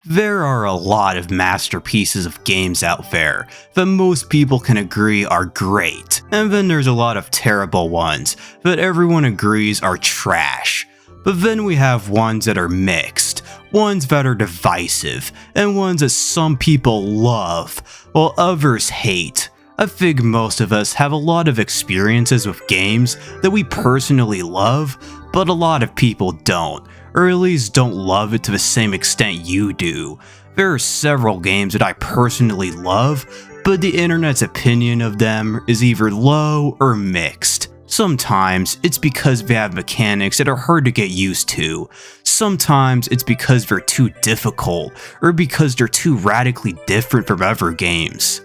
There are a lot of masterpieces of games out there that most people can agree are great, and then there's a lot of terrible ones that everyone agrees are trash. But then we have ones that are mixed, ones that are divisive, and ones that some people love, while others hate. I think most of us have a lot of experiences with games that we personally love, but a lot of people don't, or at least don't love it to the same extent you do. There are several games that I personally love, but the internet's opinion of them is either low or mixed. Sometimes it's because they have mechanics that are hard to get used to. Sometimes it's because they're too difficult, or because they're too radically different from other games.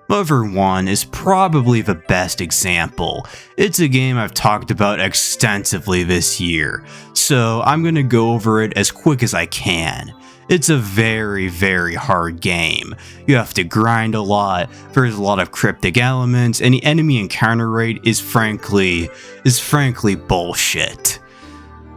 Mother 1 is probably the best example. It's a game I've talked about extensively this year, so I'm gonna go over it as quick as I can. It's a very hard game. You have to grind a lot, there's a lot of cryptic elements, and the enemy encounter rate is frankly bullshit.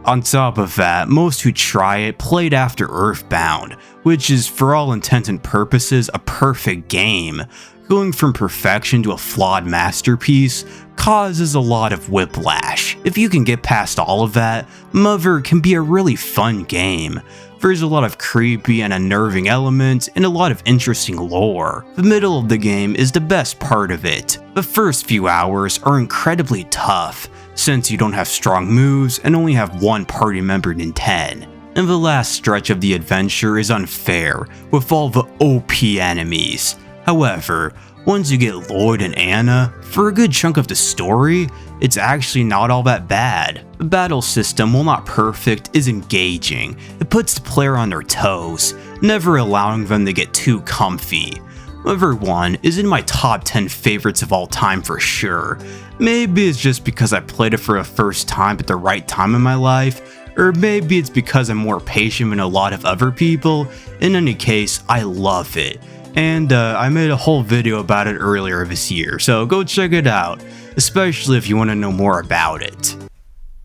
On top of that, most who try it played after Earthbound, which is for all intents and purposes a perfect game. Going from perfection to a flawed masterpiece causes a lot of whiplash. If you can get past all of that, Mother can be a really fun game. There's a lot of creepy and unnerving elements and a lot of interesting lore. The middle of the game is the best part of it. The first few hours are incredibly tough, since you don't have strong moves and only have one party member in 10. And the last stretch of the adventure is unfair, with all the OP enemies. However, once you get Lloyd and Anna, for a good chunk of the story, it's actually not all that bad. The battle system, while not perfect, is engaging. It puts the player on their toes, never allowing them to get too comfy. Mother 1 is in my top 10 favorites of all time for sure. Maybe it's just because I played it for the first time at the right time in my life, or maybe it's because I'm more patient than a lot of other people. In any case, I love it. And I made a whole video about it earlier this year, so go check it out, especially if you want to know more about it.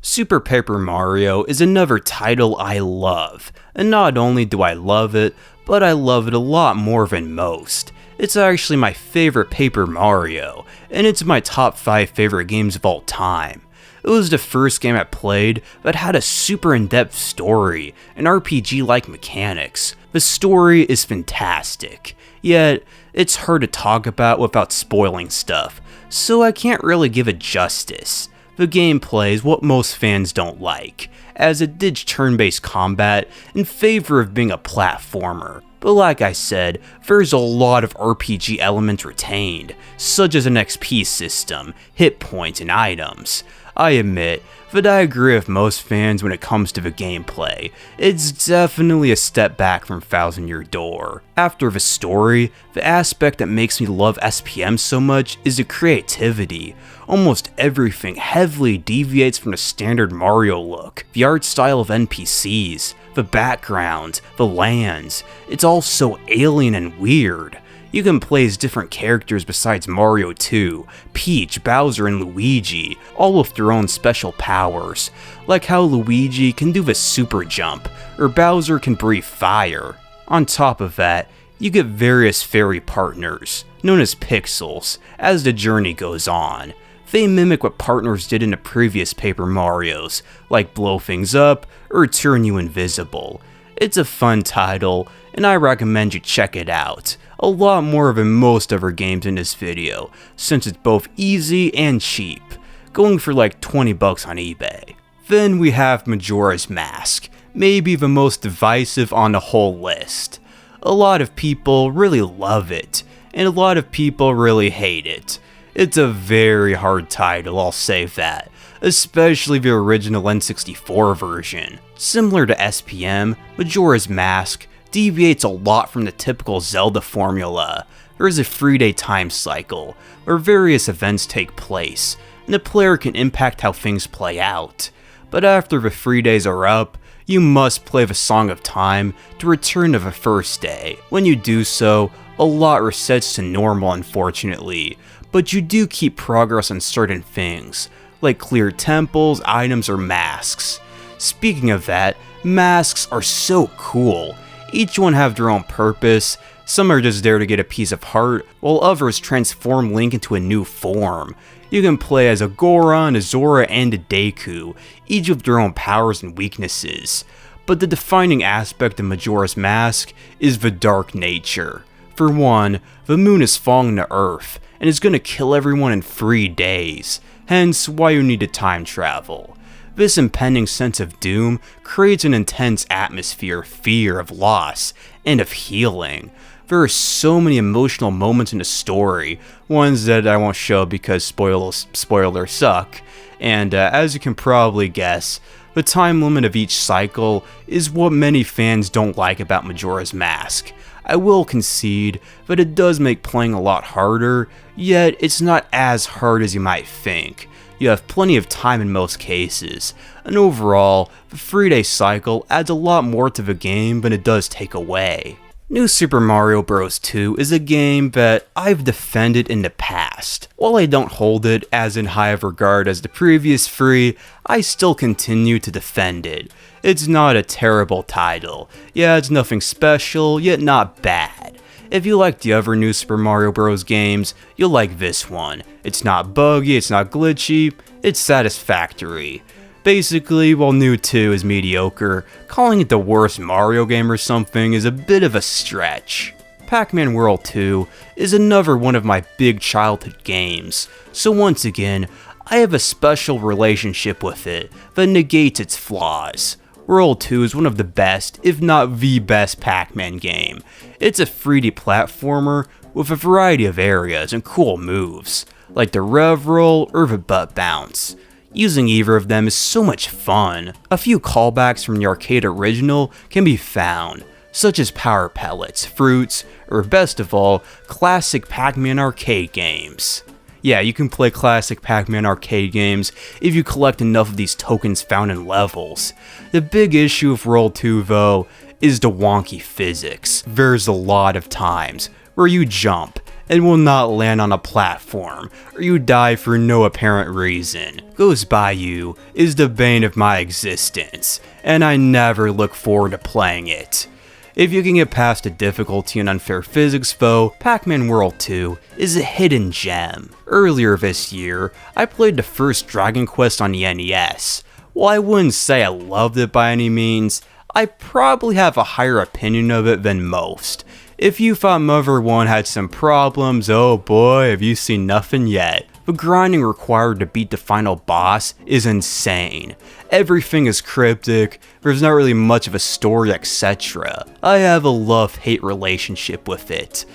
Super Paper Mario is another title I love, and not only do I love it, but I love it a lot more than most. It's actually my favorite Paper Mario, and it's my top 5 favorite games of all time. It was the first game I played that had a super in-depth story and RPG-like mechanics. The story is fantastic, yet it's hard to talk about without spoiling stuff, so I can't really give it justice. The gameplay is what most fans don't like, as it ditched turn-based combat in favor of being a platformer. But like I said, there's a lot of RPG elements retained, such as an XP system, hit points, and items. I admit that I agree with most fans when it comes to the gameplay. It's definitely a step back from Thousand Year Door. After the story, the aspect that makes me love SPM so much is the creativity. Almost everything heavily deviates from the standard Mario look. The art style of NPCs, the background, the lands, it's all so alien and weird. You can play as different characters besides Mario 2, Peach, Bowser, and Luigi, all with their own special powers, like how Luigi can do the super jump, or Bowser can breathe fire. On top of that, you get various fairy partners, known as pixels, as the journey goes on. They mimic what partners did in the previous Paper Marios, like blow things up or turn you invisible. It's a fun title, and I recommend you check it out. A lot more than most other games in this video, since it's both easy and cheap, going for like 20 bucks on eBay. Then we have Majora's Mask, maybe the most divisive on the whole list. A lot of people really love it, and a lot of people really hate it. It's a very hard title, I'll say that, especially the original N64 version. Similar to SPM, Majora's Mask deviates a lot from the typical Zelda formula. There is a 3-day time cycle, where various events take place, and the player can impact how things play out. But after the 3 days are up, you must play the Song of Time to return to the first day. When you do so, a lot resets to normal unfortunately, but you do keep progress on certain things, like cleared temples, items, or masks. Speaking of that, masks are so cool. Each one have their own purpose. Some are just there to get a piece of heart, while others transform Link into a new form. You can play as a Goron, a Zora, and a Deku, each with their own powers and weaknesses. But the defining aspect of Majora's Mask is the dark nature. For one, the moon is falling to Earth, and is gonna kill everyone in 3 days, hence why you need to time travel. This impending sense of doom creates an intense atmosphere of fear, of loss, and of healing. There are so many emotional moments in the story, ones that I won't show because spoilers suck, and as you can probably guess, the time limit of each cycle is what many fans don't like about Majora's Mask. I will concede that it does make playing a lot harder, yet it's not as hard as you might think. You have plenty of time in most cases, and overall, the 3-day cycle adds a lot more to the game than it does take away. New Super Mario Bros. 2 is a game that I've defended in the past. While I don't hold it as in high of regard as the previous 3, I still continue to defend it. It's not a terrible title. Yeah, it's nothing special, yet not bad. If you like the other new Super Mario Bros. Games, you'll like this one. It's not buggy, it's not glitchy, it's satisfactory. Basically, while New 2 is mediocre, calling it the worst Mario game or something is a bit of a stretch. Pac-Man World 2 is another one of my big childhood games, so once again, I have a special relationship with it that negates its flaws. World 2 is one of the best, if not the best Pac-Man game. It's a 3D platformer with a variety of areas and cool moves, like the Rev Roll or the Butt Bounce. Using either of them is so much fun. A few callbacks from the arcade original can be found, such as power pellets, fruits, or best of all, classic Pac-Man arcade games. Yeah, you can play classic Pac-Man arcade games if you collect enough of these tokens found in levels. The big issue of World 2 though is the wonky physics. There's a lot of times where you jump and will not land on a platform, or you die for no apparent reason. Goes by you is the bane of my existence, and I never look forward to playing it. If you can get past the difficulty and unfair physics though, Pac-Man World 2 is a hidden gem. Earlier this year, I played the first Dragon Quest on the NES. While I wouldn't say I loved it by any means, I probably have a higher opinion of it than most. If you thought Mother 1 had some problems, oh boy, have you seen nothing yet. The grinding required to beat the final boss is insane. Everything is cryptic, there's not really much of a story, etc. I have a love-hate relationship with it.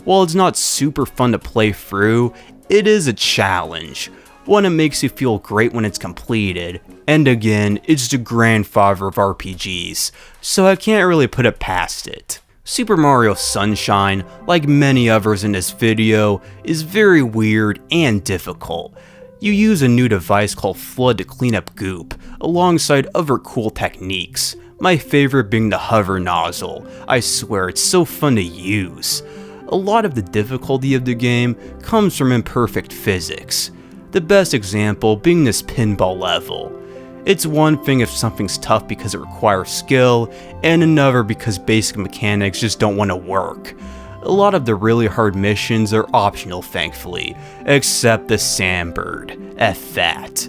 While it's not super fun to play through, it is a challenge. One that makes you feel great when it's completed. And again, it's the grandfather of RPGs, so I can't really put it past it. Super Mario Sunshine, like many others in this video, is very weird and difficult. You use a new device called Flood to clean up goop, alongside other cool techniques, my favorite being the hover nozzle. I swear it's so fun to use. A lot of the difficulty of the game comes from imperfect physics, the best example being this pinball level. It's one thing if something's tough because it requires skill, and another because basic mechanics just don't want to work. A lot of the really hard missions are optional thankfully, except the Sandbird. F that.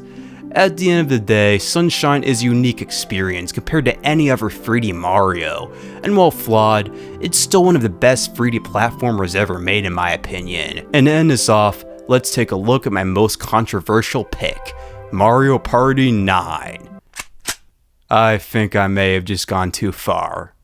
At the end of the day, Sunshine is a unique experience compared to any other 3D Mario, and while flawed, it's still one of the best 3D platformers ever made in my opinion. And to end this off, let's take a look at my most controversial pick. Mario Party 9. I think I may have just gone too far.